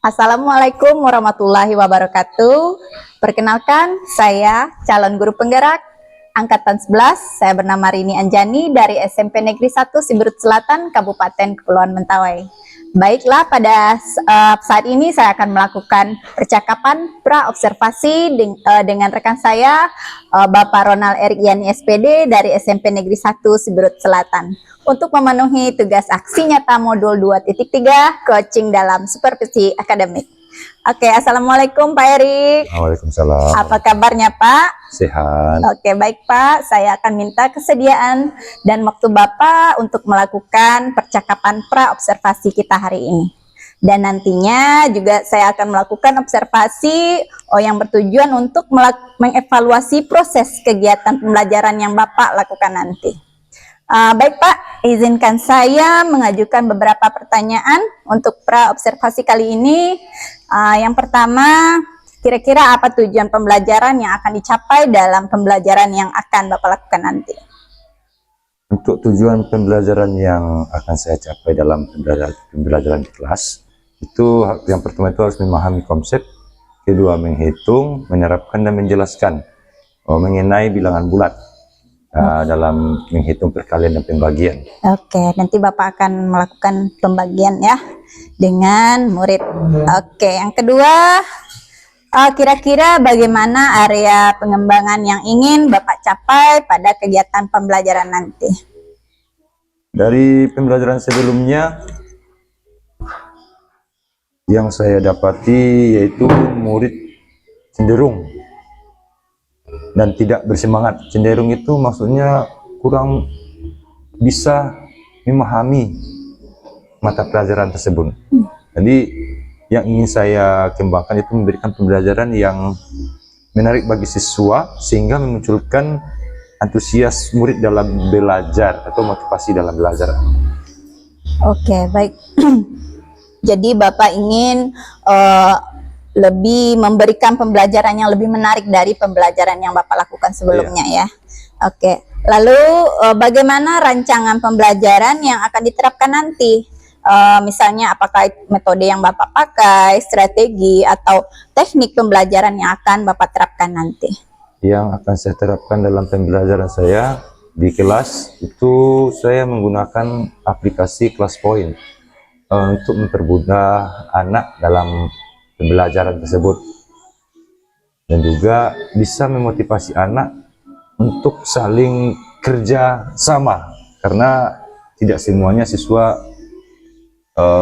Assalamualaikum warahmatullahi wabarakatuh. Perkenalkan, saya calon guru penggerak Angkatan 11. Saya bernama Rini Anjani dari SMP Negeri 1 Siberut Selatan, Kabupaten Kepulauan Mentawai. Baiklah, pada saat ini saya akan melakukan percakapan pra-observasi dengan rekan saya, Bapak Ronald Erik Yani SPD dari SMP Negeri 1 Siberut Selatan, untuk memenuhi tugas aksi nyata modul 2.3 coaching dalam supervisi akademik. Oke, Assalamualaikum Pak Erik. Waalaikumsalam. Apa kabarnya Pak? Sehat. Oke, baik Pak. Saya akan minta kesediaan dan waktu Bapak untuk melakukan percakapan pra-observasi kita hari ini. Dan nantinya juga saya akan melakukan observasi yang bertujuan untuk mengevaluasi proses kegiatan pembelajaran yang Bapak lakukan nanti. Baik Pak, izinkan saya mengajukan beberapa pertanyaan untuk pra-observasi kali ini. Yang pertama, kira-kira apa tujuan pembelajaran yang akan dicapai dalam pembelajaran yang akan Bapak lakukan nanti? Untuk tujuan pembelajaran yang akan saya capai dalam pembelajaran di kelas, itu yang pertama itu harus memahami konsep, kedua menghitung, menerapkan dan menjelaskan mengenai bilangan bulat dalam menghitung perkalian dan pembagian. Oke, nanti Bapak akan melakukan pembagian ya dengan murid. Oke, yang kedua, kira-kira bagaimana area pengembangan yang ingin Bapak capai pada kegiatan pembelajaran nanti? Dari pembelajaran sebelumnya, yang saya dapati yaitu murid cenderung dan tidak bersemangat. Cenderung itu maksudnya kurang bisa memahami mata pelajaran tersebut. Jadi yang ingin saya kembangkan itu memberikan pembelajaran yang menarik bagi siswa sehingga memunculkan antusias murid dalam belajar atau motivasi dalam belajar. Oke, baik. Jadi Bapak ingin lebih memberikan pembelajaran yang lebih menarik dari pembelajaran yang Bapak lakukan sebelumnya ya. Oke, lalu bagaimana rancangan pembelajaran yang akan diterapkan nanti? Misalnya apakah metode yang Bapak pakai, strategi, atau teknik pembelajaran yang akan Bapak terapkan nanti? Yang akan saya terapkan dalam pembelajaran saya di kelas itu saya menggunakan aplikasi ClassPoint untuk mempermudah anak dalam pembelajaran tersebut, dan juga bisa memotivasi anak untuk saling kerja sama, karena tidak semuanya siswa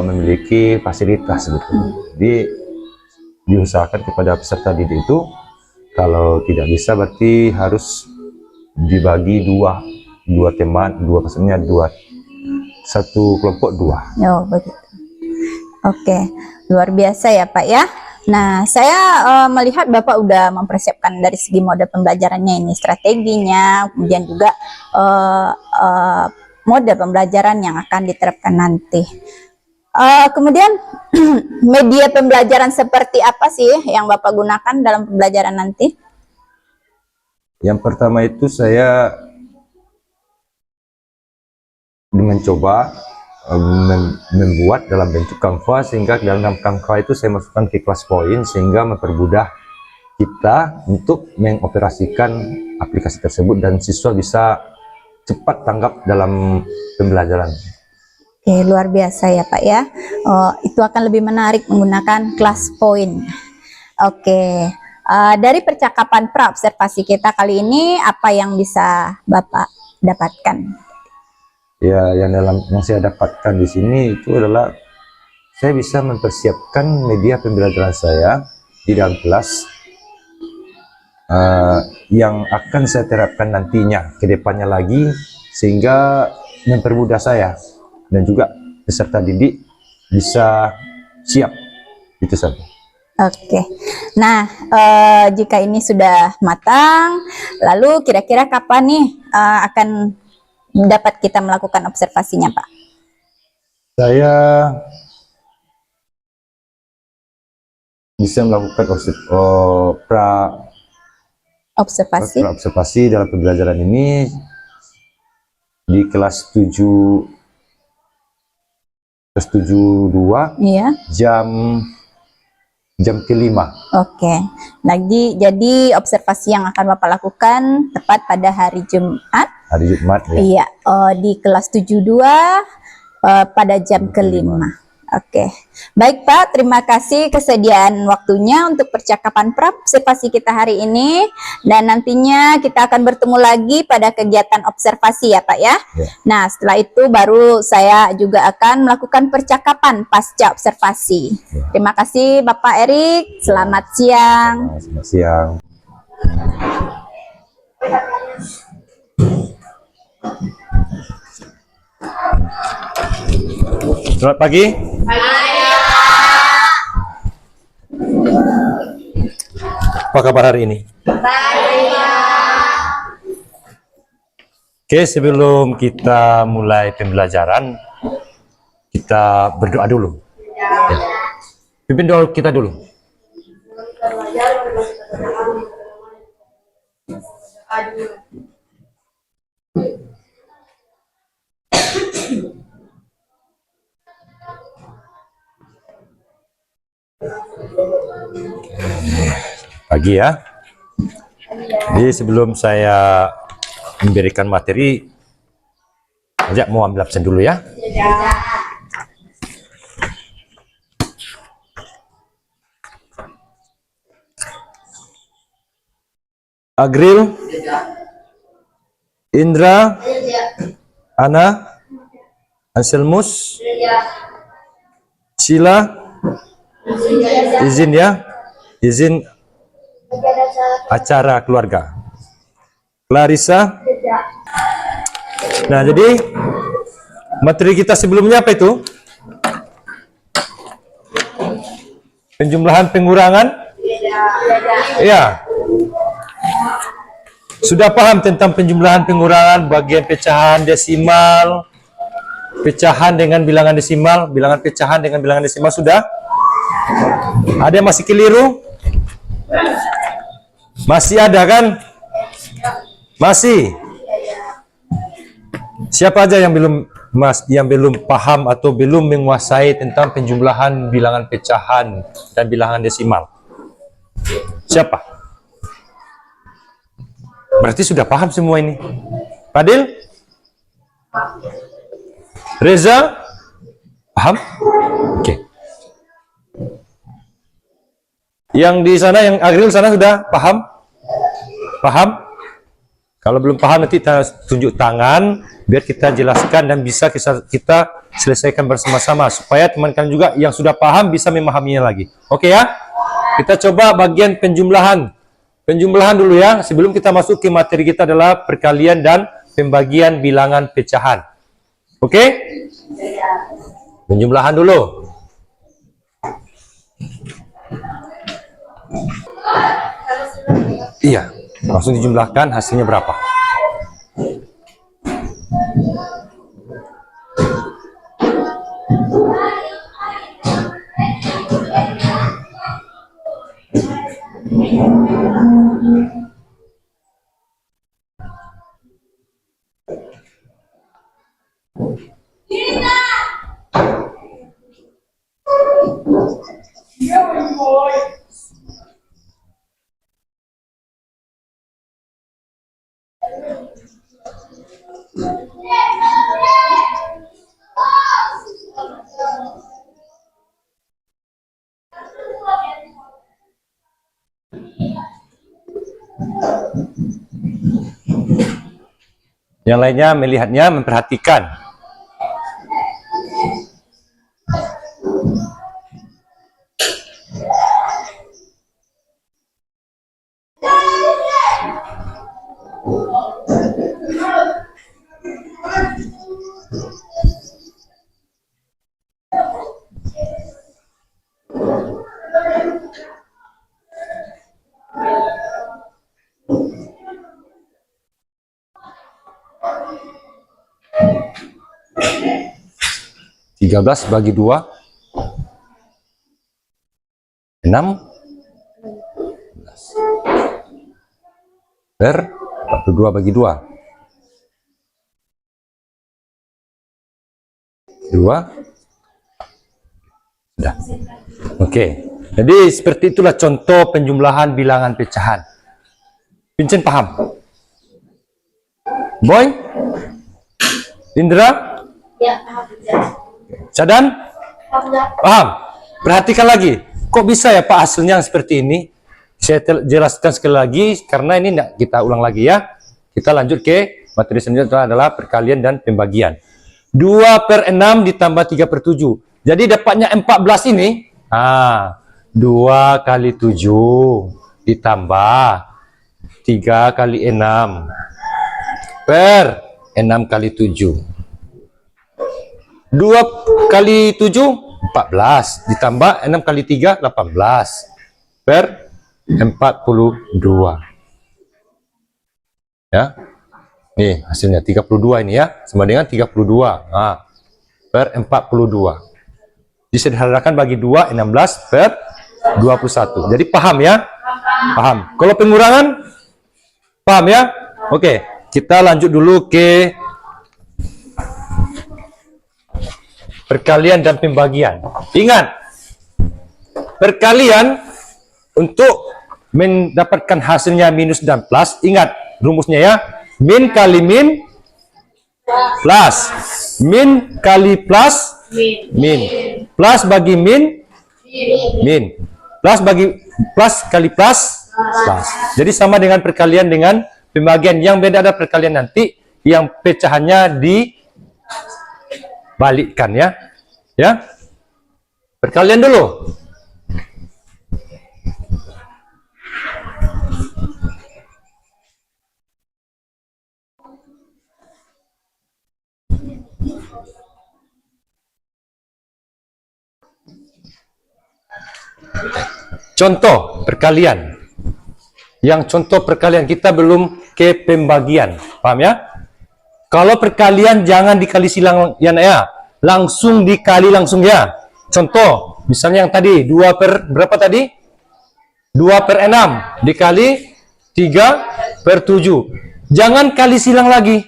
memiliki fasilitas gitu. Jadi diusahakan kepada peserta didik itu kalau tidak bisa berarti harus dibagi dua teman, maksudnya satu kelompok dua. Oh, begitu. Oke, luar biasa ya Pak ya. Nah, saya melihat Bapak udah mempersiapkan dari segi mode pembelajarannya ini, strateginya, kemudian juga mode pembelajaran yang akan diterapkan nanti. Kemudian media pembelajaran seperti apa sih yang Bapak gunakan dalam pembelajaran nanti? Yang pertama itu saya mencoba membuat dalam bentuk Canva, sehingga dalam Canva itu saya masukkan ke ClassPoint sehingga mempermudah kita untuk mengoperasikan aplikasi tersebut dan siswa bisa cepat tanggap dalam pembelajaran. Oke, luar biasa ya Pak ya. Itu akan lebih menarik menggunakan ClassPoint. Oke, dari percakapan pra-observasi kita kali ini, apa yang bisa Bapak dapatkan? Ya, yang saya dapatkan di sini itu adalah saya bisa mempersiapkan media pembelajaran saya di dalam kelas yang akan saya terapkan nantinya ke depannya lagi, sehingga mempermudah saya dan juga peserta didik bisa siap. Itu saja. Oke, nah jika ini sudah matang, lalu kira-kira kapan nih akan dapat kita melakukan observasinya Pak? Saya bisa melakukan observasi dalam pembelajaran ini di kelas 7 kelas 7-2 iya. jam jam kelima. Oke. Lagi jadi observasi yang akan Bapak lakukan tepat pada hari Jumat. Hari Jumat ya. Iya, di kelas 72 pada jam kelima. Oke. Baik Pak, terima kasih kesediaan waktunya untuk percakapan observasi kita hari ini. Dan nantinya kita akan bertemu lagi pada kegiatan observasi ya Pak ya. Ya. Nah, setelah itu baru saya juga akan melakukan percakapan pasca observasi. Ya. Terima kasih Bapak Erik. Selamat siang. Selamat siang. Selamat pagi. Apa kabar hari ini? Oke, sebelum kita mulai pembelajaran, kita berdoa dulu. Ya. Pimpin doa kita dulu. Pagi ya. Jadi sebelum saya memberikan materi, ajak mau ambil absen dulu ya. Agril, Indra, Ana, Anselmus, Sheila, izin ya, izin acara keluarga. Clarissa. Nah, jadi materi kita sebelumnya apa itu? Penjumlahan pengurangan? Iya. Sudah paham tentang penjumlahan pengurangan, bagian pecahan desimal, pecahan dengan bilangan desimal, bilangan pecahan dengan bilangan desimal sudah? Ada yang masih keliru? Masih ada kan? Masih. Siapa aja yang belum paham atau belum menguasai tentang penjumlahan bilangan pecahan dan bilangan desimal? Siapa? Berarti sudah paham semua ini. Fadil? Reza? Paham? Oke. Yang di sana, yang Agril sana sudah paham? Paham? Kalau belum paham nanti kita tunjuk tangan biar kita jelaskan dan bisa kita selesaikan bersama-sama supaya teman kalian juga yang sudah paham bisa memahaminya lagi. Oke ya? Kita coba bagian penjumlahan. Penjumlahan dulu ya, sebelum kita masuk ke materi kita adalah perkalian dan pembagian bilangan pecahan. Oke? Penjumlahan dulu. Iya, langsung dijumlahkan hasilnya berapa. Yang lainnya melihatnya, memperhatikan. Tiga belas bagi 2 6 per 42 bagi 2 2 sudah. Oke. Jadi seperti itulah contoh penjumlahan bilangan pecahan. Vincent paham? Boy? Indra? Ya. Sadan? Paham? Perhatikan lagi. Kok bisa ya Pak hasilnya seperti ini? Saya jelaskan sekali lagi karena ini tidak kita ulang lagi ya. Kita lanjut ke materi selanjutnya adalah perkalian dan pembagian. 2/6 ditambah 3/7. Jadi dapatnya 14 ini. 2 kali 7 ditambah 3 kali 6 per 6 kali 7. 2 kali 7 14 ditambah 6 kali 3 18 per 42. Ya. Nih hasilnya 32 ini ya. Sama dengan 32. Per 42. Disederhanakan bagi 2 16 per 21. Jadi paham ya? Paham. Kalau pengurangan paham ya? Oke, kita lanjut dulu ke perkalian dan pembagian. Ingat, perkalian untuk mendapatkan hasilnya minus dan plus, ingat rumusnya ya. Min kali min plus. Min kali plus min. Plus bagi min min. Plus bagi plus kali plus plus. Jadi sama dengan perkalian dengan pembagian. Yang beda ada perkalian nanti yang pecahannya dibalikkan ya. Ya. Perkalian dulu. Contoh perkalian. Yang contoh perkalian kita belum ke pembagian. Paham ya? Kalau perkalian jangan dikali silang ya, langsung dikali langsung ya. Contoh, misalnya yang tadi 2 per berapa tadi? 2/6 dikali 3/7. Jangan kali silang lagi.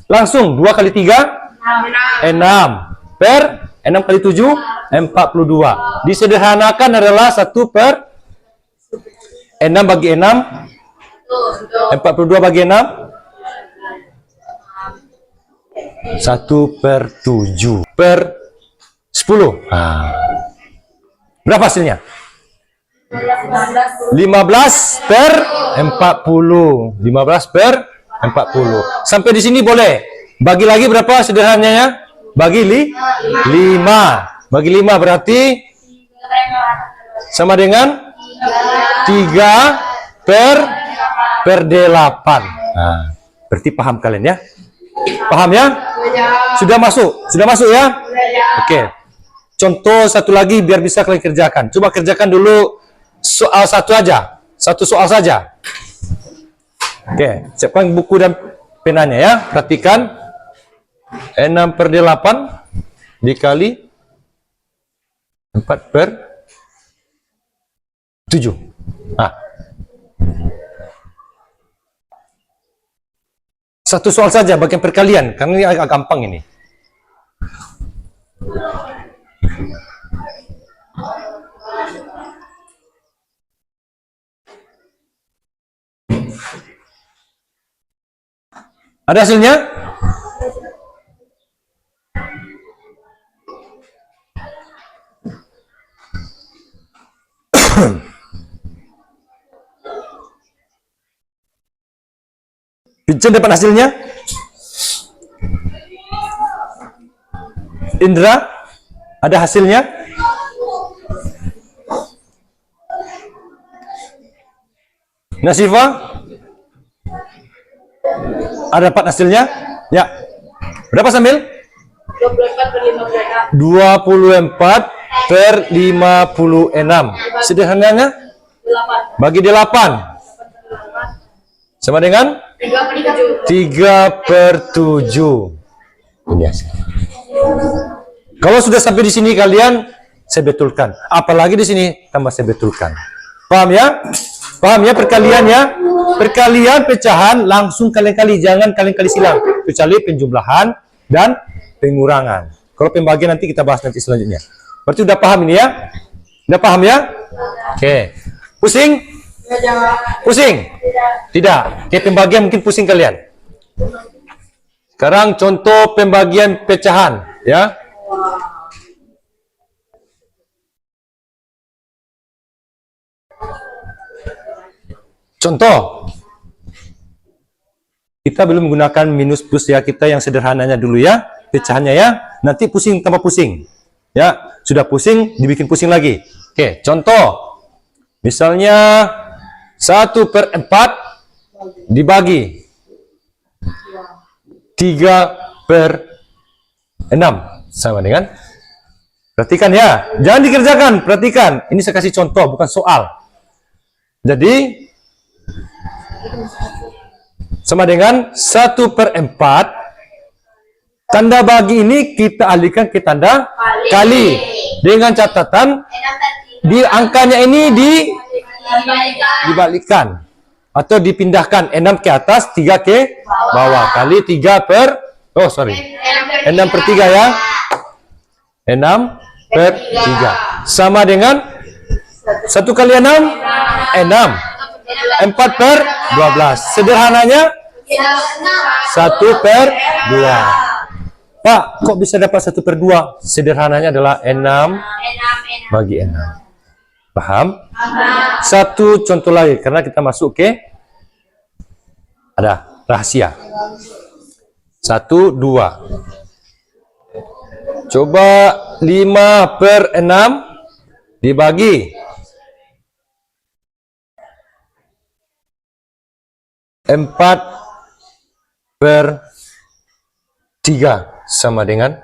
Langsung 2 kali 3 6 per 6 kali 7 42. Disederhanakan adalah 1/6 bagi 6 42 bagi 6 1/7 per 10. Berapa hasilnya? 15/40. 15/40. Sampai di sini boleh. Bagi lagi berapa sederhananya? Bagi 5. Bagi 5 berarti sama dengan 3/8. Berarti paham kalian ya? Paham ya? Sudah masuk? Sudah masuk ya? Oke. Contoh satu lagi biar bisa kalian kerjakan. Coba kerjakan dulu soal satu aja. Satu soal saja. Oke. Siapkan buku dan penanya ya. Perhatikan. 6/8 dikali 4/7. Satu soal saja bagian perkalian, karena ini agak gampang ini. Ada hasilnya? Vincent dapat hasilnya? Indra ada hasilnya? Nasifa ada dapat hasilnya? Ya. Berapa Sambil? 24/56. Sederhananya? Bagi 8. Sama dengan? 3/7. Ini hasil. Kalau sudah sampai di sini kalian saya betulkan. Apalagi di sini tambah saya betulkan. Paham ya? Paham ya perkalian ya? Perkalian pecahan langsung kalian kali, jangan kalian kali silang. Kecuali penjumlahan dan pengurangan. Kalau pembagian nanti kita bahas nanti selanjutnya. Berarti udah paham ini ya? Udah paham ya? Oke. Pusing? Pusing? Tidak. Oke, pembagian mungkin pusing kalian. Sekarang contoh pembagian pecahan, ya. Contoh. Kita belum menggunakan minus plus ya, kita yang sederhananya dulu ya, pecahannya ya. Nanti pusing tambah pusing. Ya, sudah pusing dibikin pusing lagi. Oke, contoh. Misalnya 1/4 dibagi 3/6 sama dengan, perhatikan ya, jangan dikerjakan, perhatikan. Ini saya kasih contoh, bukan soal. Jadi sama dengan 1/4. Tanda bagi ini kita alihkan ke tanda kali. Dengan catatan di angkanya ini dibalikkan atau dipindahkan, 6 ke atas, 3 ke bawah, kali 6/3 ya. 6/3 sama dengan 1 kali 6, 6. 4/12. Sederhananya 1/2. Pak, kok bisa dapat 1/2? Sederhananya adalah 6 bagi 6. Paham? Satu contoh lagi, karena kita masuk ke ada rahasia. 1, 2. Coba 5/6 dibagi 4/3 sama dengan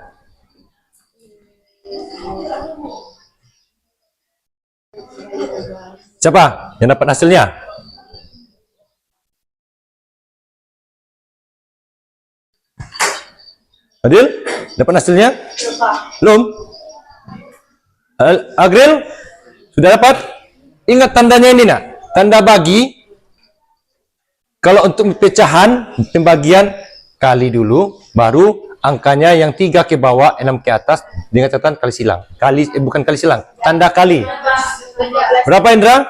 siapa yang dapat hasilnya? Adil? Dapat hasilnya? Belum? Agril? Sudah dapat? Ingat tandanya ini nak, tanda bagi. Kalau untuk pecahan, pembagian kali dulu, baru angkanya yang 3 ke bawah, 6 ke atas, dengan catatan kali silang. Bukan kali silang, tanda kali. Berapa Indra?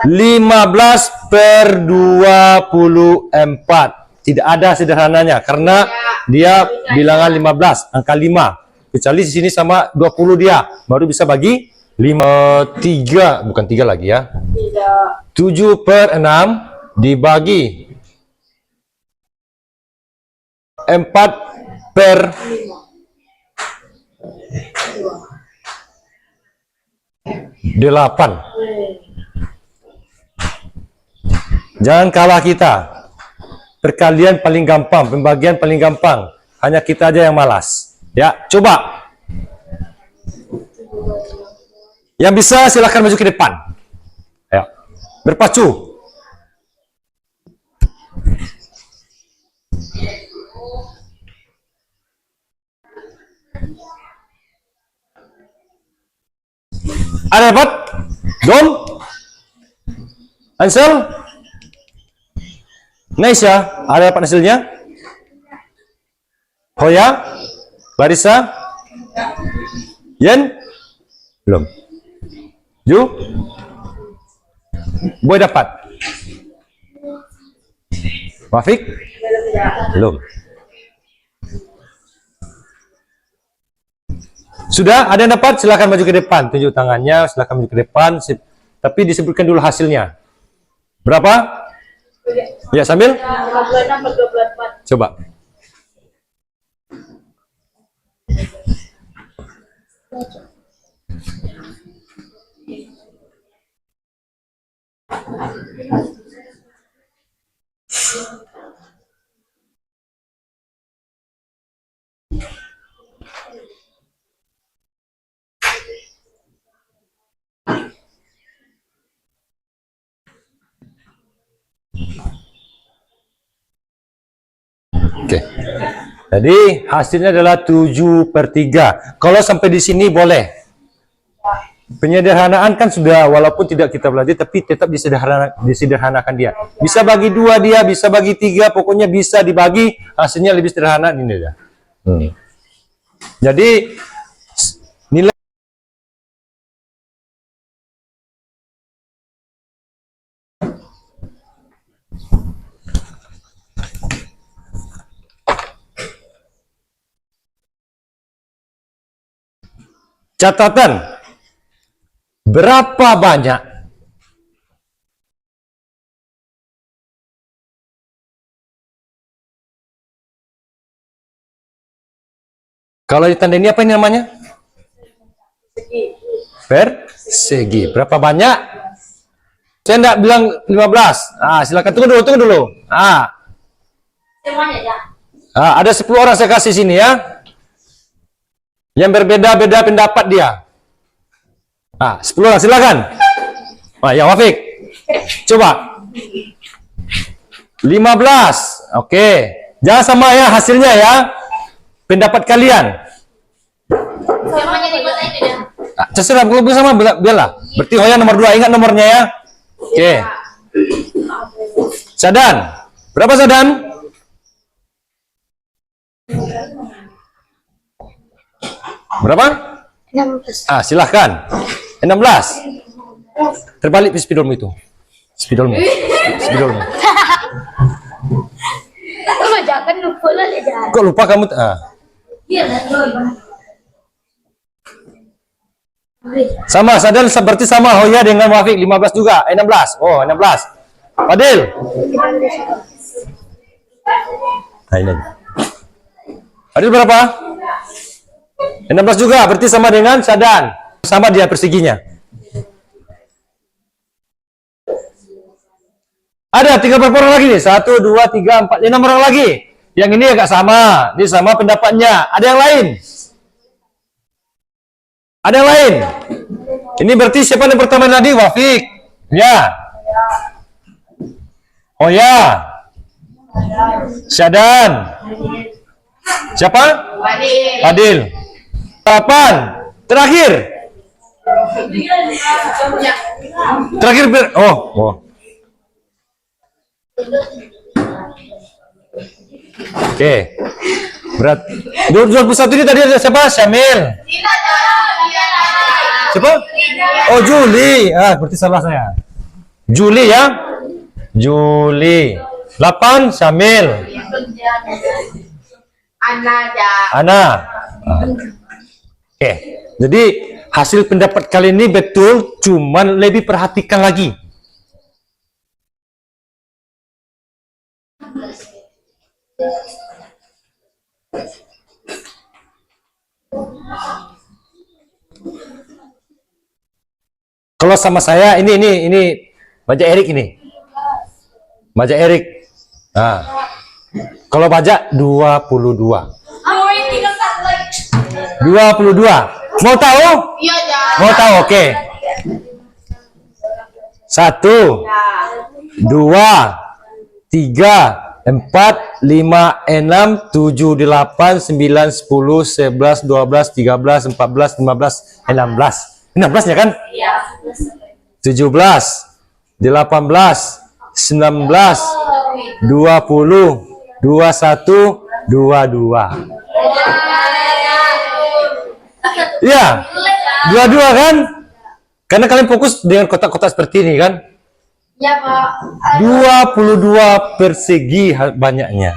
15/24. Tidak ada sederhananya, karena dia bilangan 15, angka 5. Kecuali di sini sama 20 dia, baru bisa bagi 3, bukan 3 lagi ya. 7/6 dibagi 4/8. Jangan kalah kita. Perkalian paling gampang, pembagian paling gampang. Hanya kita aja yang malas. Ya, coba. Yang bisa silahkan maju ke depan. Ya. Berpacu. Ada dapat? Don? Ansel? Naisha? Ada dapat hasilnya? Hoya? Larissa? Yen? Belum. Ju? Boy dapat? Wafik? Belum. Sudah, ada yang dapat? Silakan maju ke depan. Tunjuk tangannya, silakan maju ke depan. Tapi disebutkan dulu hasilnya. Berapa? Ya, sambil? 26/24. Coba. Oke. Jadi hasilnya adalah 7/3. Kalau sampai di sini boleh. Penyederhanaan kan sudah, walaupun tidak kita belajar, tapi tetap disederhanakan dia. Bisa bagi 2 dia, bisa bagi 3, pokoknya bisa dibagi, hasilnya lebih sederhana ini ya. Jadi Catatan. Berapa banyak kalau ditanda ini apa ini namanya? Persegi. Berapa banyak? Saya enggak bilang 15. Silakan tunggu dulu. Ada 10 orang saya kasih sini ya. Yang berbeda-beda pendapat dia. 10 orang silakan. Ya Wafik. Coba. 15. Oke. Jangan sama ya hasilnya ya. Pendapat kalian. Terserah kalau bersama biarlah. Berarti Hoya nomor 2, ingat nomornya ya. Oke. Sadan. Berapa Sadan? Berapa? 16. Silahkan. 16. Terbalik spidolmu itu. Spidolmu. Jangan lupa lah jangan. Kok lupa kamu? Sama, Sadan seperti sama Hoya dengan Wafik 15 juga. 16. 16. Fadil. Ini. Fadil berapa? 16 juga, berarti sama dengan Sadan. Sama dia perseginya. Ada 3 orang lagi nih. 1, 2, 3, 4, 5 orang lagi. Yang ini agak sama. Ini sama pendapatnya. Ada yang lain? Ada yang lain? Ini berarti siapa yang pertama tadi? Wafik. Ya. Oh ya. Syadan. Siapa? Fadil. 8. Terakhir. Oke. Berat. 21 ini tadi ada siapa? Syamil. Siapa? Oh, Juli. Berarti salah saya. Juli ya. Juli. 8 Syamil. Ana. Oke. Jadi hasil pendapat kali ini betul, cuman lebih perhatikan lagi. Kalau sama saya ini bajak Erik ini. Bajak Erik. Kalau bajak 22. 22. Mau tahu? Iya, Mau tahu? Oke. 1 2 3 4 5 6 7 8 9 10 11 12 13 14 15 16. 16 ya kan? Iya. 17 18 19 20 21 22. Iya, 22 kan? Karena kalian fokus dengan kotak-kotak seperti ini kan? Ya, Pak. 22 persegi banyaknya.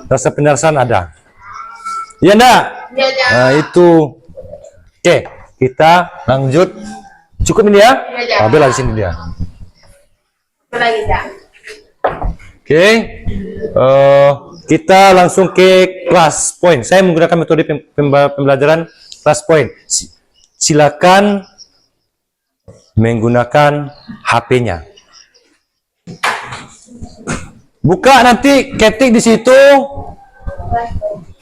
Rasa penjelasan ada. Ya enggak? Nah, itu. Oke, kita lanjut. Cukup ini ya? Bela di sini dia. Oke. Kita langsung ke class point. Saya menggunakan metode pembelajaran class point. Silakan menggunakan HP-nya. Buka nanti ketik di situ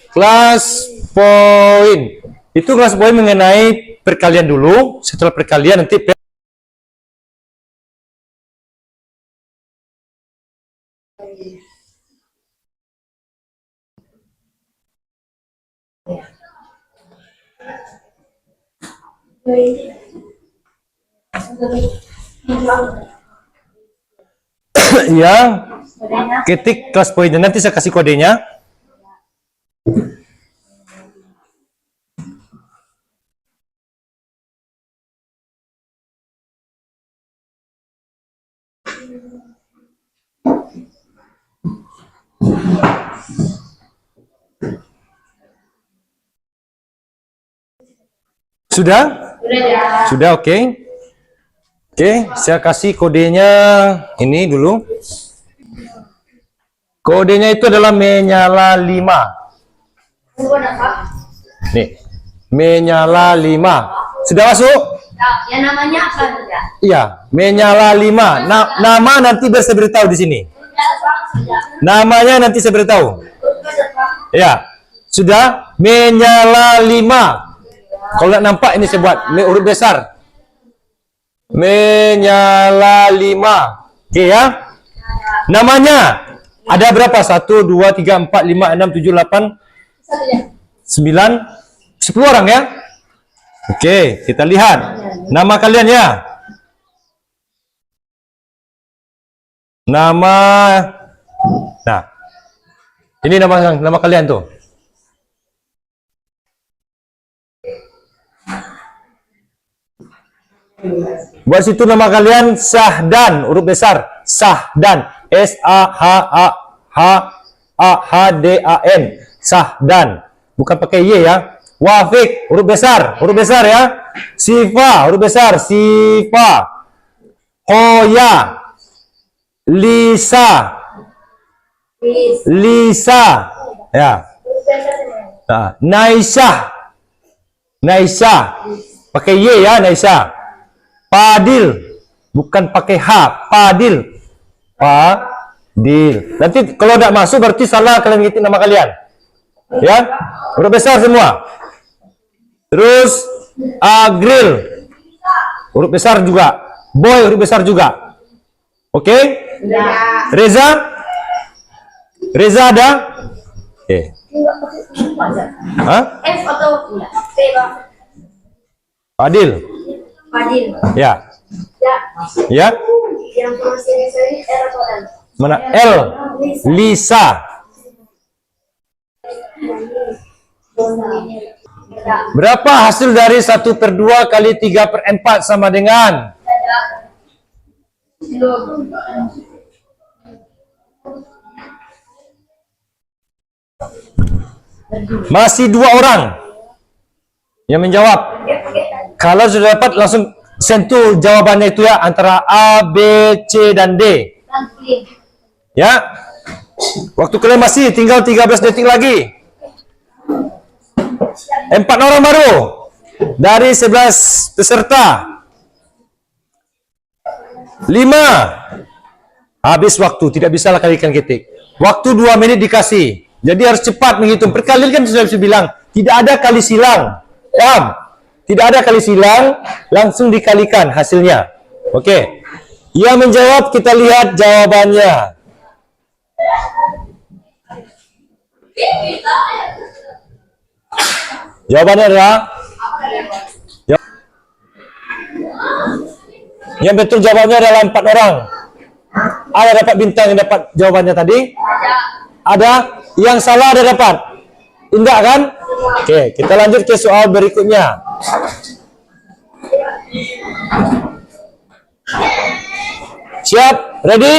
class point. Itu class point mengenai perkalian dulu. Setelah perkalian nanti ya, ketik kelas poinnya, nanti saya kasih kodenya. Sudah? Sudah. Sudah, oke. Oke, saya kasih kodenya ini dulu. Kodenya itu adalah menyala 5. Sudah, Pak. Nih, menyala 5. Sudah masuk? Nah, yang namanya apa ya? Iya, menyala 5. Nama nanti saya beritahu di sini. Sudah, Pak. Sudah. Namanya nanti saya beritahu. Sudah, Pak. Ya, sudah menyala 5. Kalau nggak nampak ini saya buat huruf besar. Menyala 5. Oke ya. Namanya ada berapa? 1, 2, 3, 4, 5, 6, 7, 8, Satu ya. 9, 10 orang ya. Oke, kita lihat nama kalian ya. Nama, nah, ini nama kalian tuh. Buat situ nama kalian Sahdan, huruf besar Sahdan, Sahdan, Sahdan, bukan pakai Y ya. Wafik, huruf besar ya. Sifa, huruf besar Sifa. Hoya, Lisa, Lisa, ya. Nah, Naisha, pakai Y ya, Naisha. Padil, bukan pakai H, Padil, Padil. Nanti kalau tidak masuk berarti salah kalian ngitung nama kalian, ya. Huruf besar semua. Terus Agril, huruf besar juga. Boy, huruf besar juga. Oke? Reza, Reza ada? Oke. Hah? F atau enggak? P, Pak. Padil, Fadil. ya, Ya. ya. Yang pronunciasi saya R atau L? Mana L? Lisa. Berapa hasil dari 1/2 kali 3/4 sama dengan? Masih 2 orang yang menjawab. Kalau sudah dapat langsung sentuh jawabannya itu ya, antara A, B, C, dan D. Ya. Waktu kalian masih tinggal 13 detik lagi. 4 orang baru dari 11 peserta. 5. Habis waktu, tidak bisa lah kalikan ketik. Waktu 2 menit dikasih. Jadi harus cepat menghitung. Perkalian kan sudah bisa bilang, tidak ada kali silang. Paham? Tidak ada kali silang, langsung dikalikan hasilnya. Oke. Yang menjawab, kita lihat jawabannya. Jawabannya adalah yang betul jawabannya adalah 4 orang. Ada dapat bintang yang dapat jawabannya tadi? Ada. Yang salah ada dapat? Enggak kan? Oke, kita lanjut ke soal berikutnya. Siap? Ready?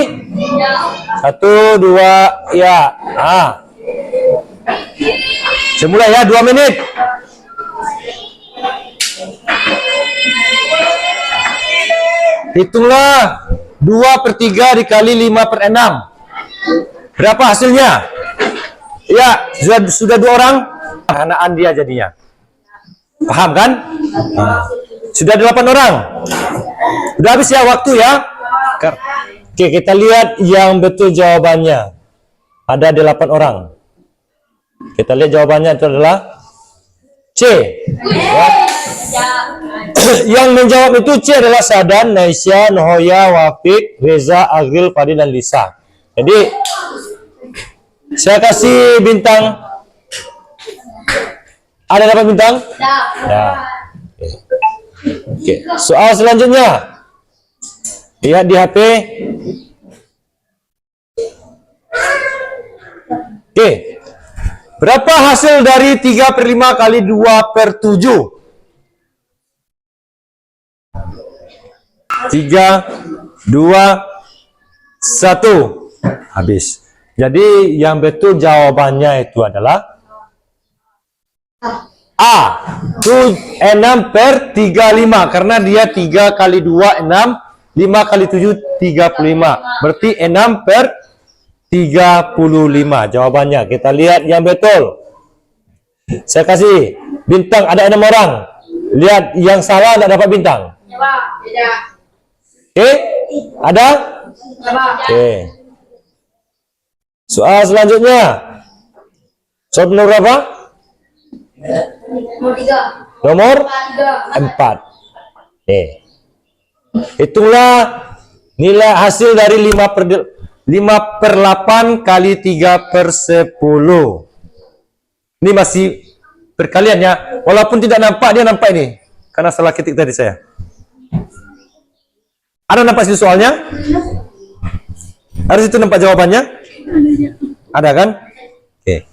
1, 2, ya. Semula ya, 2 menit. Hitunglah 2/3 dikali 5/6. Berapa hasilnya? Ya, sudah 2 orang. Anaan dia jadinya. Paham kan? Sudah 8 orang. Sudah habis ya waktu ya. Oke, kita lihat yang betul jawabannya. Ada 8 orang. Kita lihat jawabannya itu adalah C. Ya. Yang menjawab itu C adalah Sadan, Naisha, Nohoya, Wafik, Reza, Agril, Fadil, dan Lisa. Jadi saya kasih bintang. Ada dapat bintang? Ya. Oke. Soal selanjutnya. Lihat di HP. Oke. Berapa hasil dari 3/5 kali 2/7? 3, 2, 1. Habis. Jadi yang betul jawabannya itu adalah A. 6 per 35. Karena dia 3 kali 2, 6. 5 kali 7, 35. Berarti 6 per 35. Jawabannya. Kita lihat yang betul. Saya kasih bintang. Ada 6 orang. Lihat yang salah tidak dapat bintang. Ya, Pak. Beda. Oke? Ada? Ya, Pak. Oke. Soal selanjutnya. Soal nomor berapa? Nomor 3. Nomor 3. 4. Oke. Hitunglah nilai hasil dari 5 per 8 kali 3 per 10. Ini masih perkalian ya. Walaupun tidak nampak, dia nampak ini. Karena salah ketik tadi saya. Ada nampak situ soalnya? Ada situ nampak jawabannya? Ada kan? Oke.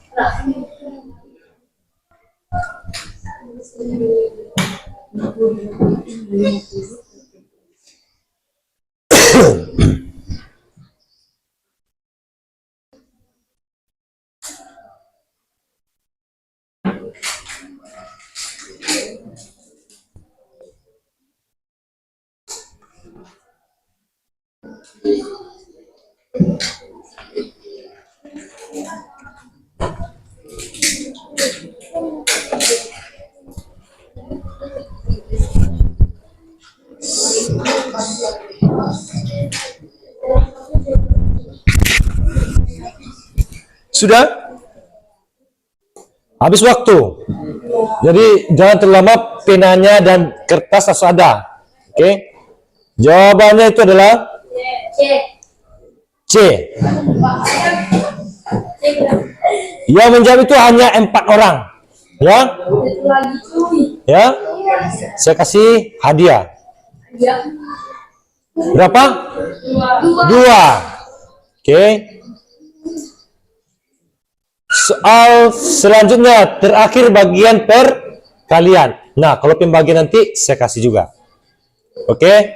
Sudah? Habis waktu. Jadi jangan terlalu lama, penanya dan kertas harus ada. Oke? Jawabannya itu adalah C. C. Yang menjawab itu hanya 4 orang. Ya? Itu lagi cuy. Ya? Saya kasih hadiah. Ya. Berapa? 2. Oke. Soal selanjutnya, terakhir bagian perkalian. Nah, kalau pembagian nanti saya kasih juga. Oke?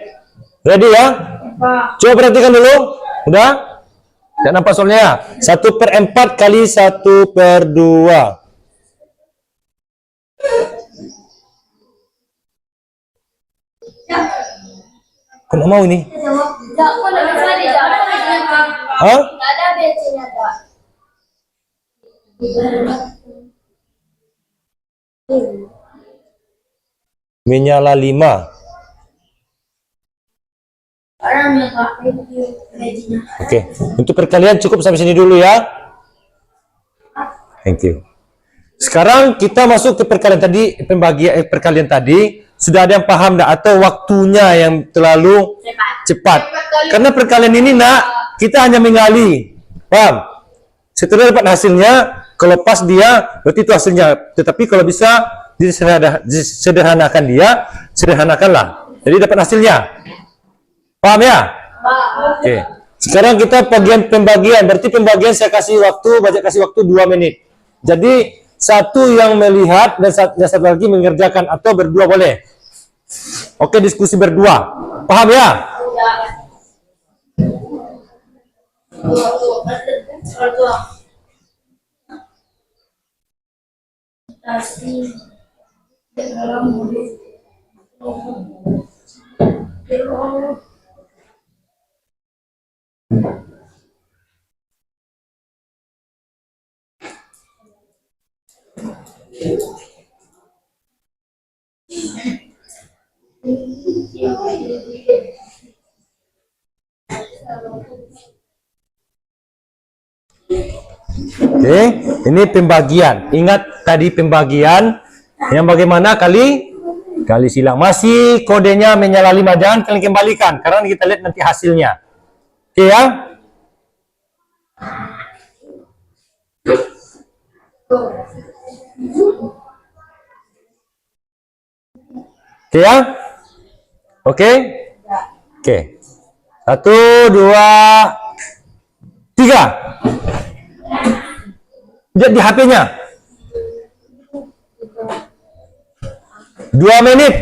Ready ya? Pak. Coba perhatikan dulu. Udah? Tidak nampak soalnya. 1 per 4 kali 1 per 2. Kok nggak mau ini? Enggak, kok enggak bisa dijawab? Hah? Enggak ada BC-nya, Pak. Menyala 5. Orang yang Pak, BC-nya. Oke. Untuk perkalian cukup sampai sini dulu ya. Thank you. Sekarang kita masuk ke perkalian tadi, pembagian perkalian tadi. Sudah ada yang paham enggak atau waktunya yang terlalu cepat? Karena perkalian ini nak, kita hanya mengali. Paham? Setelah dapat hasilnya, kalau pas dia, berarti itu hasilnya. Tetapi kalau bisa disederhanakan dia, sederhanakanlah. Jadi dapat hasilnya. Paham ya? Oke. Sekarang kita bagian pembagian. Berarti pembagian saya kasih waktu, Bajak kasih waktu 2 menit. Jadi satu yang melihat dan satu lagi mengerjakan atau berdua boleh. Oke, diskusi berdua. Paham ya? Oke, ini pembagian. Ingat tadi pembagian yang bagaimana kali silang. Masih kodenya menyala 5, jangan kalian kembalikan karena kita lihat nanti hasilnya. Oke ya? Oke ya? Oke? Oke. 1, 2, 3. Lihat di HP-nya. 2 menit.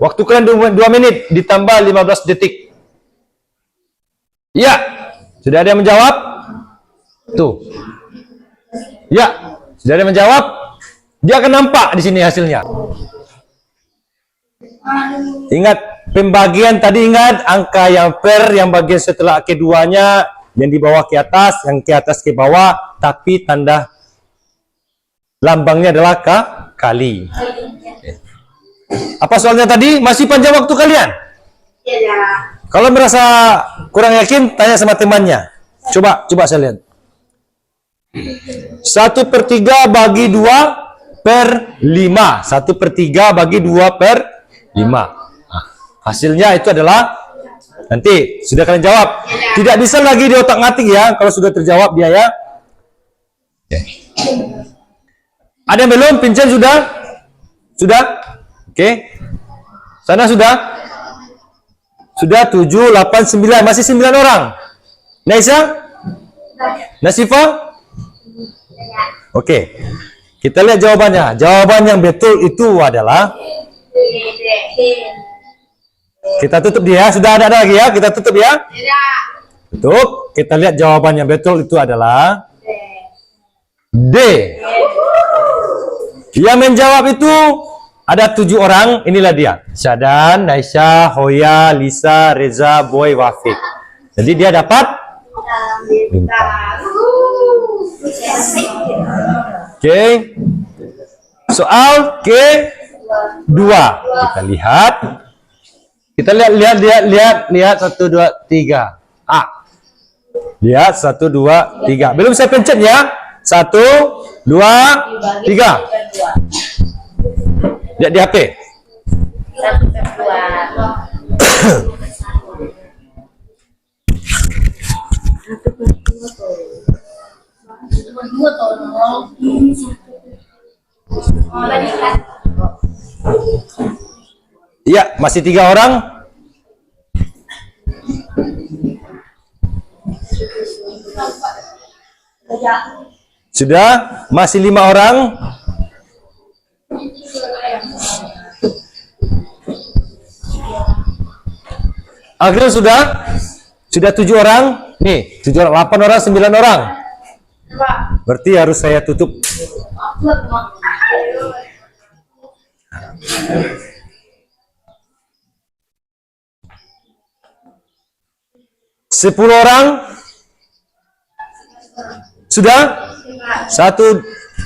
Waktu kalian 2 menit ditambah 15 detik. Ya. Sudah ada yang menjawab? Tuh. Ya. Sudah ada yang menjawab? Dia akan nampak di sini hasilnya. Ingat pembagian tadi, ingat angka yang per yang bagian setelah keduanya, yang di bawah ke atas, yang ke atas ke bawah, tapi tanda lambangnya adalah kali. Apa soalnya tadi? Masih panjang waktu kalian? Kalau merasa kurang yakin, tanya sama temannya. Coba saya lihat. 1/3 bagi 2/5. 1/3 bagi 2/5. Nah, hasilnya itu adalah, nanti sudah kalian jawab. Tidak bisa lagi di otak ngatik ya, kalau sudah terjawab dia ya. Ada yang belum? Pincen sudah? Sudah? Oke. Sana sudah? Sudah 7, 8, 9. Masih 9 orang. Naisa? Nasifa? Oke. Kita lihat jawabannya. Jawaban yang betul itu adalah, kita tutup dia. Sudah ada lagi ya? Kita tutup ya? Tutup. Kita lihat jawaban yang betul itu adalah D. Yang menjawab itu ada 7 orang. Inilah dia. Syadan, Naisha, Hoya, Lisa, Reza, Boy, Wafik. Jadi dia dapat bintang. Oke. Soal kedua. Kita lihat. Kita lihat 1, 2, 3. A. Lihat 1, 2, 3. Belum saya pencet ya. 1, 2, 3. Lihat di HP. 1/2. Iya, masih 3 orang. Sudah, masih 5 orang. Akhirnya sudah 7 orang. Nih, 7 orang, 8 orang, 9 orang. Berarti harus saya tutup. Sepuluh orang. Sudah? 1.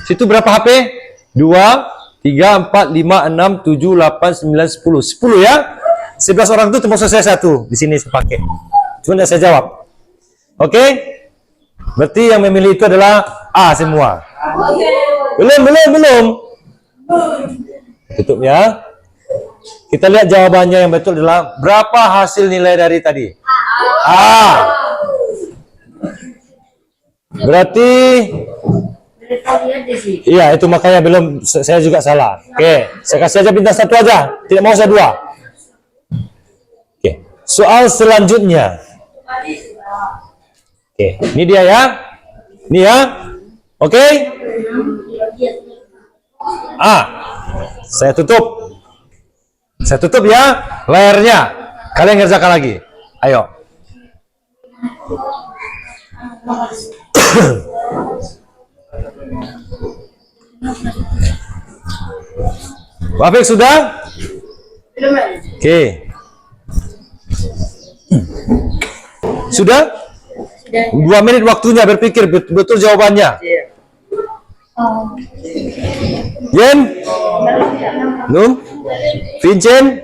Situ berapa HP? 2, 3, 4, 5, 6, 7, 8, 9, 10. 10 ya? 11 orang itu termasuk saya 1. Di sini saya pakai. Cuma tidak saya jawab. Oke? Berarti yang memilih itu adalah A semua. Belum. Tutup ya. Kita lihat jawabannya yang betul adalah berapa hasil nilai dari tadi? A. Berarti iya, itu makanya belum, saya juga salah. Oke, saya kasih aja bintang 1 aja. Tidak mau saya 2. Oke, soal selanjutnya. Oke, ini dia ya. Ini ya. Oke. A. Saya tutup. Saya tutup ya layarnya. Kalian ngerjakan lagi. Ayo. Wafik sudah? Oke. Sudah? 2 menit waktunya berpikir betul jawabannya. Yen? Num? Vincent?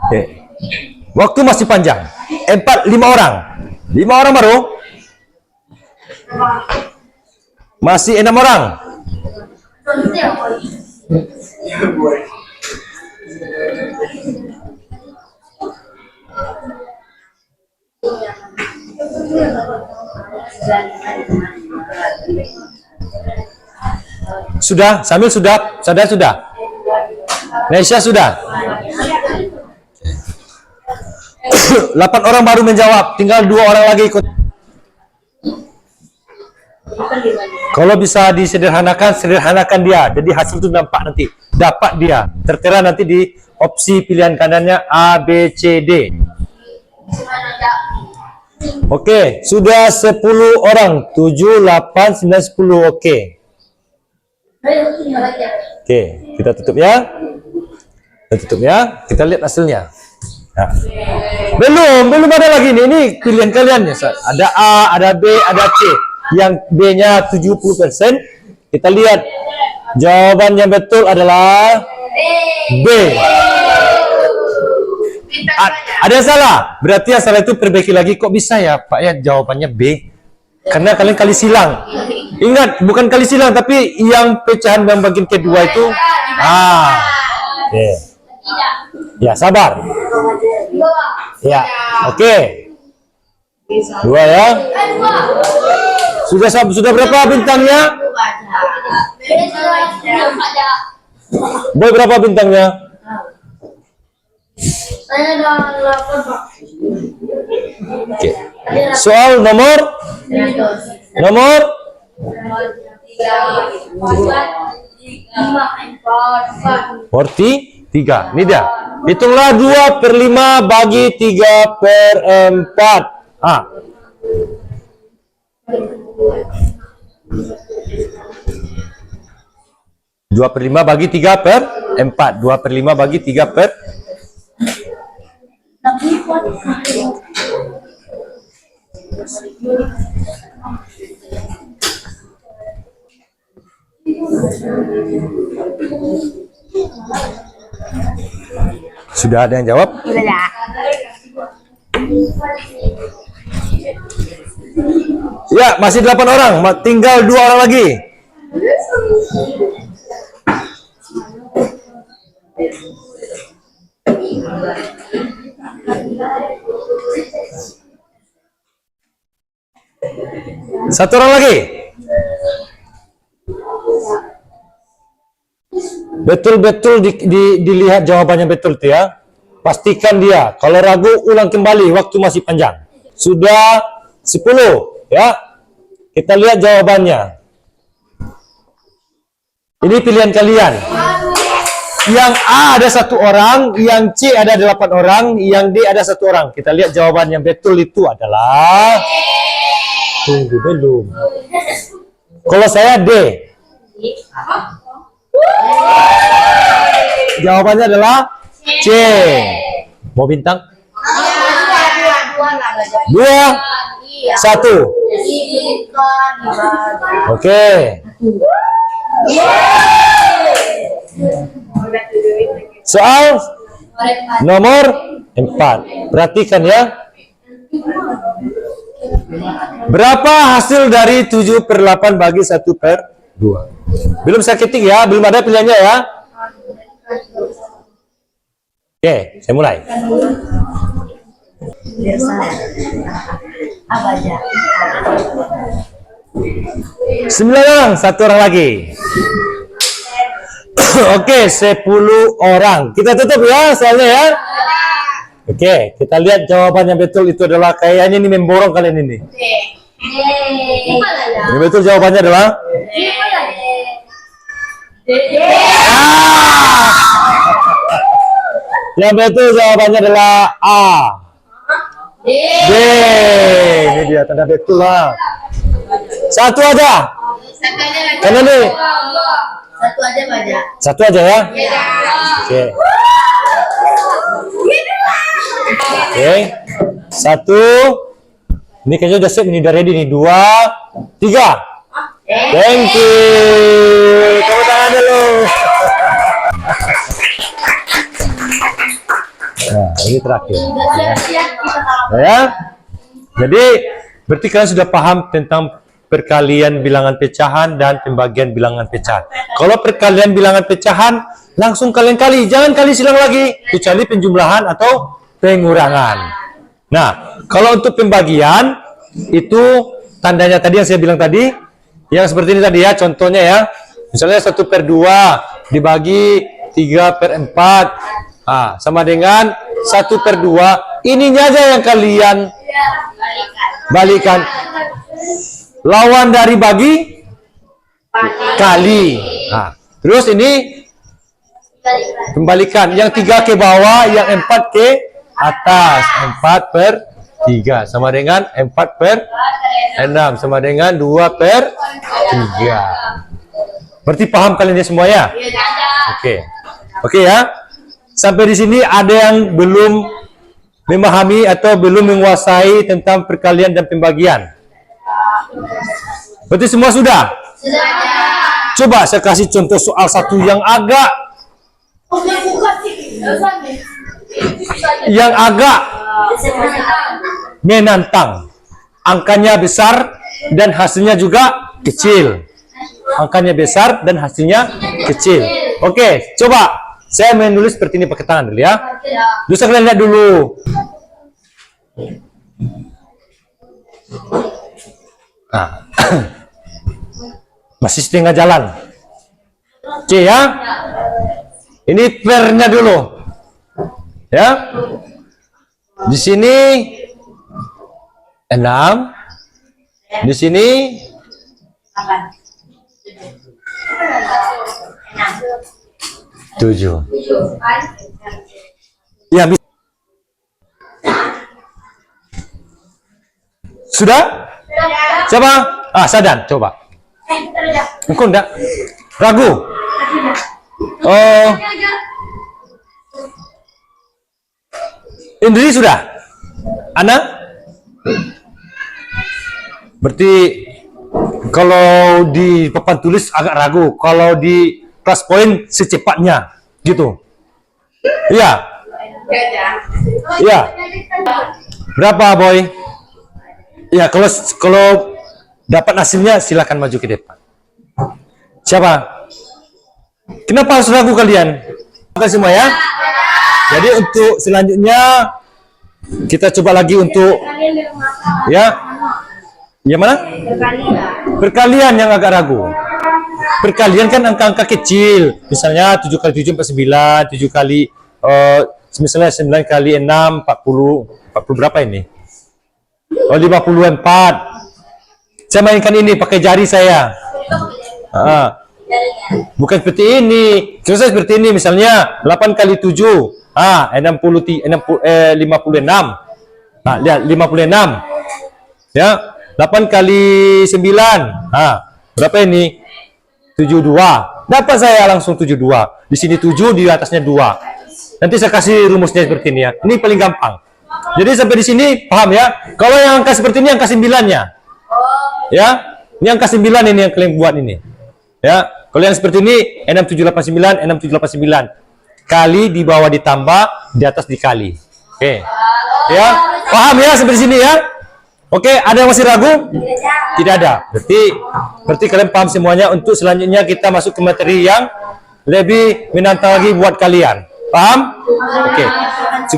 Oke. Waktu masih panjang. 5 orang. 5 orang baru. Masih 6 orang. Sudah, Samil sudah, Sadar sudah, Nesya sudah. 8 orang baru menjawab, tinggal 2 orang lagi ikut. Kalau bisa disederhanakan, sederhanakan dia. Jadi hasil itu nampak nanti, dapat dia, tertera nanti di opsi pilihan kanannya A, B, C, D. Oke, sudah 10 orang. 7, 8, 9, 10. Oke. Oke, kita tutup ya. Kita tutup ya. Kita lihat hasilnya. Nah. Belum ada lagi nih. Ini pilihan kalian ya. Ada A, ada B, ada C. Yang B-nya 70%. Kita lihat jawaban yang betul adalah B. Ada yang salah. Berarti yang salah itu perbaiki lagi. Kok bisa ya Pak ya jawabannya B? Karena kalian kali silang. Ingat, bukan kali silang, tapi yang pecahan yang bagian kedua itu. Oke. Ya, sabar. Ya, oke. 2 ya. Sudah berapa bintangnya? Boy, berapa bintangnya? Saya ada 8, Pak. Oke. Soal nomor 3, 4, 5, 4, 43. Ini dia. Hitunglah 2/5 bagi 3/4. 2/5 bagi 3/4. 2/5 bagi 3/4. Sudah ada yang jawab? Ya, masih 8 orang. Tinggal 2 orang lagi. Satu orang lagi. Betul-betul dilihat jawabannya betul tuh ya. Pastikan dia. Kalau ragu, ulang kembali. Waktu masih panjang. Sudah 10 ya. Kita lihat jawabannya. Ini pilihan kalian. Yang A ada 1 orang, yang C ada 8 orang, yang D ada 1 orang. Kita lihat jawaban yang betul itu adalah. Tunggu belum. Kalau saya D. Jawabannya adalah C. Mau bintang? 2, 1. Oke. Soal nomor 4. Perhatikan ya. Berapa hasil dari 7/8 bagi 1/2? Belum saya ketik ya, belum ada pilihannya ya. Oke, saya mulai. 9 orang, 1 orang lagi. Oke, 10 orang. Kita tutup ya soalnya ya. Oke, kita lihat jawaban yang betul itu adalah kayaknya ini memborong kalian ini. Yang betul jawabannya adalah yang betul jawabannya adalah A. D. Ini dia tanda betul lah. 1 aja. Karena nih. 1 aja banyak. 1 aja ya. Oke. Oke. 1. Ini kayaknya udah siap, ini udah ready nih. 2, 3. Thank you. Tepuk tangan dulu. Nah, ini terakhir. Ya. Jadi, berarti kalian sudah paham tentang perkalian bilangan pecahan dan pembagian bilangan pecahan. Kalau perkalian bilangan pecahan, langsung kalian kali. Jangan kali silang lagi. Kecuali penjumlahan atau pengurangan. Nah, kalau untuk pembagian, itu tandanya tadi yang saya bilang tadi. Yang seperti ini tadi ya, contohnya ya. Misalnya 1/2 dibagi 3/4. Sama dengan 1/2. Ininya aja yang kalian balikan. Lawan dari bagi kali. Terus ini kembalikan. Yang 3 ke bawah, yang 4 ke atas. 4/3. 3 sama dengan 4/6 sama dengan 2/3. Berarti paham kalian ya semua ya? Iya, Caca. Oke. Oke ya. Sampai di sini ada yang belum memahami atau belum menguasai tentang perkalian dan pembagian? Berarti semua sudah? Sudah. Coba saya kasih contoh soal satu yang agak menantang. Angkanya besar dan hasilnya juga kecil. Angkanya besar dan hasilnya kecil. Oke, coba saya menulis seperti ini pakai tangan dulu ya. Bisa kalian lihat dulu. Nah. Masih setengah jalan. C ya. Ini pernya dulu. Ya. Di sini 6. Di sini 7. Ya, sudah? Siapa? Sadan, coba. Engkau enggak? Ragu? Oh. Indri sudah? Ana? Berarti kalau di papan tulis agak ragu, kalau di kelas poin secepatnya, gitu. Iya. Iya. Berapa, Boy? Ya, kalau dapat hasilnya silakan maju ke depan. Siapa? Kenapa harus ragu kalian? Terima kasih semua ya. Jadi untuk selanjutnya kita coba lagi untuk ya. Yang mana? Perkalian yang agak ragu. Perkalian kan angka-angka kecil. Misalnya 7 kali 7 49, 7 kali misalnya 9 kali 6 40 berapa ini? Oh 54. Saya mainkan ini pakai jari saya. Bukan seperti ini. Selesai seperti ini misalnya 8 kali 7. 56. Nah, lihat 56. Ya. 8 kali 9. Berapa ini? 72. Dapat saya langsung 72. Di sini 7, di atasnya 2. Nanti saya kasih rumusnya seperti ini ya. Ini paling gampang. Jadi sampai di sini paham ya? Kalau yang angka seperti ini angka 9-nya. Ya. Ini angka 9 ini yang kalian buat ini. Ya. Kalau yang seperti ini 6789, 6789. Kali di bawah ditambah, di atas dikali. Oke. Ya. Paham ya sampai di sini ya? Oke, ada yang masih ragu? Tidak ada. Berarti kalian paham semuanya. Untuk selanjutnya kita masuk ke materi yang lebih menantang lagi buat kalian. Paham? Oke.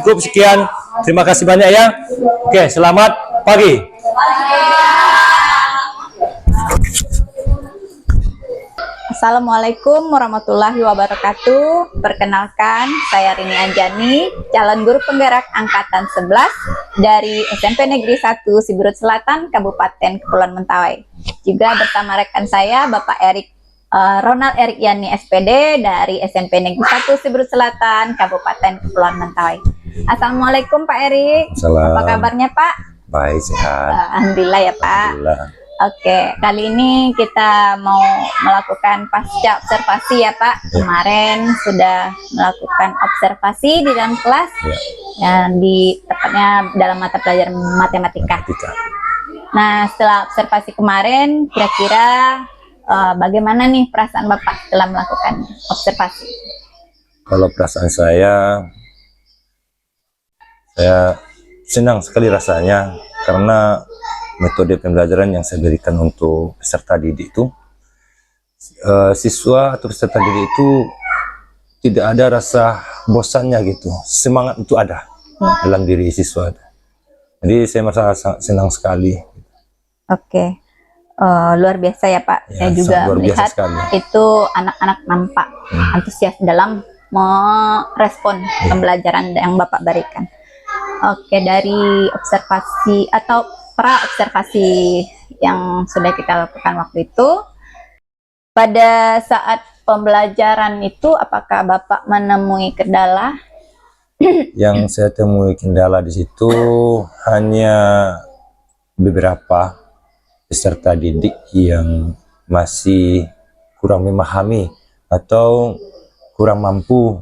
Cukup sekian. Terima kasih banyak ya. Oke, selamat pagi. Assalamualaikum warahmatullahi wabarakatuh. Perkenalkan, saya Rini Anjani, calon guru penggerak angkatan 11 dari SMP Negeri 1 Siberut Selatan, Kabupaten Kepulauan Mentawai. Juga bersama rekan saya, Bapak Ronald Erik Yani SPD dari SMP Negeri 1 Siberut Selatan, Kabupaten Kepulauan Mentawai. Assalamualaikum Pak Erik. Salam. Apa kabarnya Pak? Baik, sehat. Alhamdulillah ya Pak. Alhamdulillah. Oke, kali ini kita mau melakukan pasca observasi ya Pak. Kemarin sudah melakukan observasi di dalam kelas, yang tepatnya dalam mata pelajaran matematika. Nah, setelah observasi kemarin, kira-kira bagaimana nih perasaan Bapak setelah melakukan observasi? Kalau perasaan saya senang sekali rasanya, karena metode pembelajaran yang saya berikan untuk peserta didik itu, siswa atau peserta didik itu tidak ada rasa bosannya gitu, semangat itu ada dalam diri siswa. Jadi saya merasa sangat senang sekali. Oke, luar biasa ya Pak. Ya, saya juga luar biasa melihat sekali. itu anak-anak nampak antusias dalam merespon pembelajaran yang Bapak berikan. Oke, dari observasi atau pra-observasi yang sudah kita lakukan waktu itu, pada saat pembelajaran itu apakah Bapak menemui kendala Yang saya temui kendala di situ hanya beberapa peserta didik yang masih kurang memahami atau kurang mampu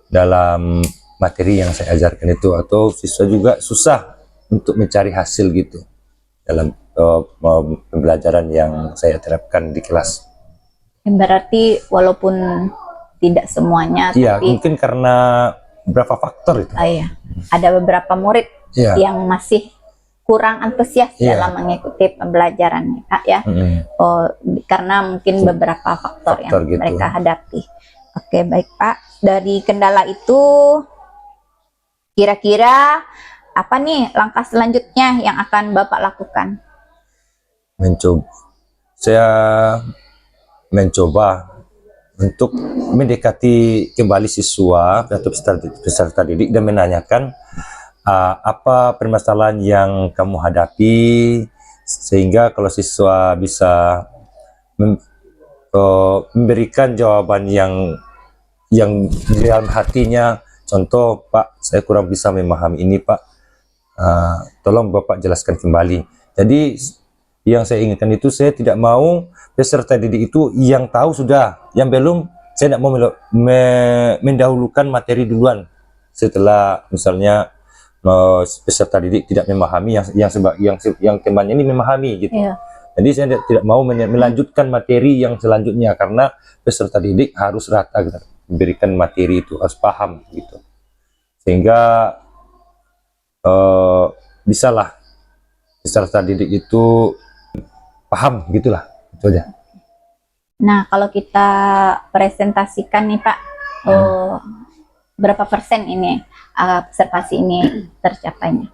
dalam materi yang saya ajarkan itu, atau siswa juga susah untuk mencari hasil gitu dalam pembelajaran yang saya terapkan di kelas. Berarti walaupun tidak semuanya, Iya, tapi mungkin karena beberapa faktor itu. iya, ada beberapa murid Iya. yang masih kurang antusias Iya. dalam mengikuti pembelajaran Kak, ya. Oh, karena mungkin beberapa faktor yang Faktor gitu. mereka hadapi. Oke, baik Pak. Dari kendala itu, kira-kira apa nih langkah selanjutnya yang akan Bapak lakukan? Saya mencoba untuk mendekati kembali siswa atau peserta didik dan menanyakan apa permasalahan yang kamu hadapi, sehingga kalau siswa bisa memberikan jawaban yang di dalam hatinya. Contoh, Pak, saya kurang bisa memahami ini, Pak. Tolong Bapak jelaskan kembali. Jadi yang saya inginkan itu, saya tidak mau peserta didik itu yang tahu sudah, yang belum, saya tidak mau mendahulukan materi duluan setelah misalnya peserta didik tidak memahami yang temannya ini memahami gitu. Iya. Jadi saya tidak mau melanjutkan materi yang selanjutnya, karena peserta didik harus rata gitu, memberikan materi itu harus paham gitu, sehingga bisalah peserta didik itu paham gitulah, itu aja. Nah, kalau kita presentasikan nih Pak, berapa persen ini observasi ini tercapainya?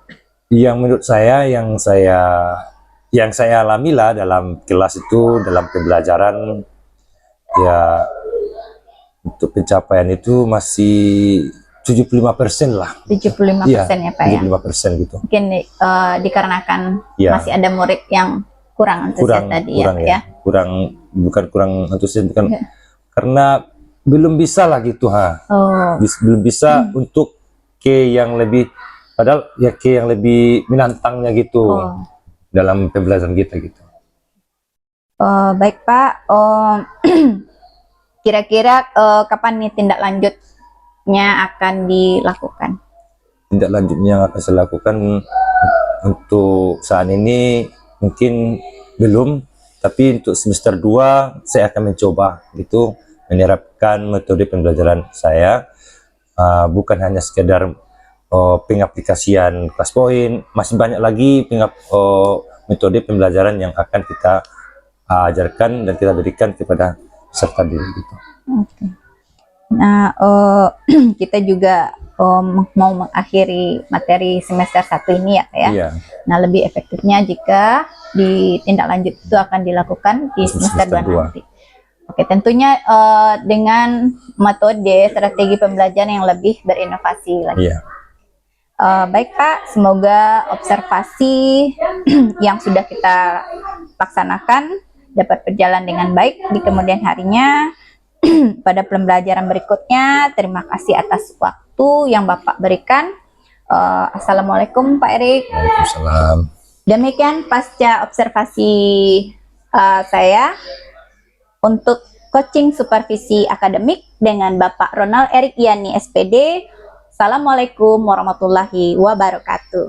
Yang menurut saya, yang saya alami lah dalam kelas itu, dalam pembelajaran, ya untuk pencapaian itu masih 75% lah. 75% Iya, ya Pak ya? 75% gitu. Mungkin dikarenakan Iya. masih ada murid yang kurang antusias tadi ya Pak ya? Bukan kurang antusias, bukan, Iya. karena belum bisa lah gitu, Oh, belum bisa untuk ke yang lebih, padahal ya ke yang lebih menantangnya gitu oh. dalam pembelajaran kita gitu. Baik Pak, kira-kira kapan nih tindak lanjutnya akan dilakukan? Tindak lanjutnya yang akan saya lakukan untuk saat ini mungkin belum, tapi untuk semester 2 saya akan mencoba gitu menerapkan metode pembelajaran saya, bukan hanya sekedar pengaplikasian kelas poin, masih banyak lagi metode pembelajaran yang akan kita ajarkan dan kita berikan kepada peserta didik gitu. Oke. Nah, kita juga mau mengakhiri materi semester 1 ini ya Pak ya? Iya. Nah, lebih efektifnya jika ditindaklanjut itu akan dilakukan di semester 2 2. nanti. Oke, tentunya dengan metode strategi pembelajaran yang lebih berinovasi lagi. Iya. Baik Pak, semoga observasi yang sudah kita laksanakan dapat berjalan dengan baik di kemudian harinya. Pada pembelajaran berikutnya, terima kasih atas waktu yang Bapak berikan. Assalamualaikum Pak Erik. Waalaikumsalam. Demikian pasca observasi saya untuk coaching supervisi akademik dengan Bapak Ronald Erik Yani SPD. Assalamualaikum warahmatullahi wabarakatuh.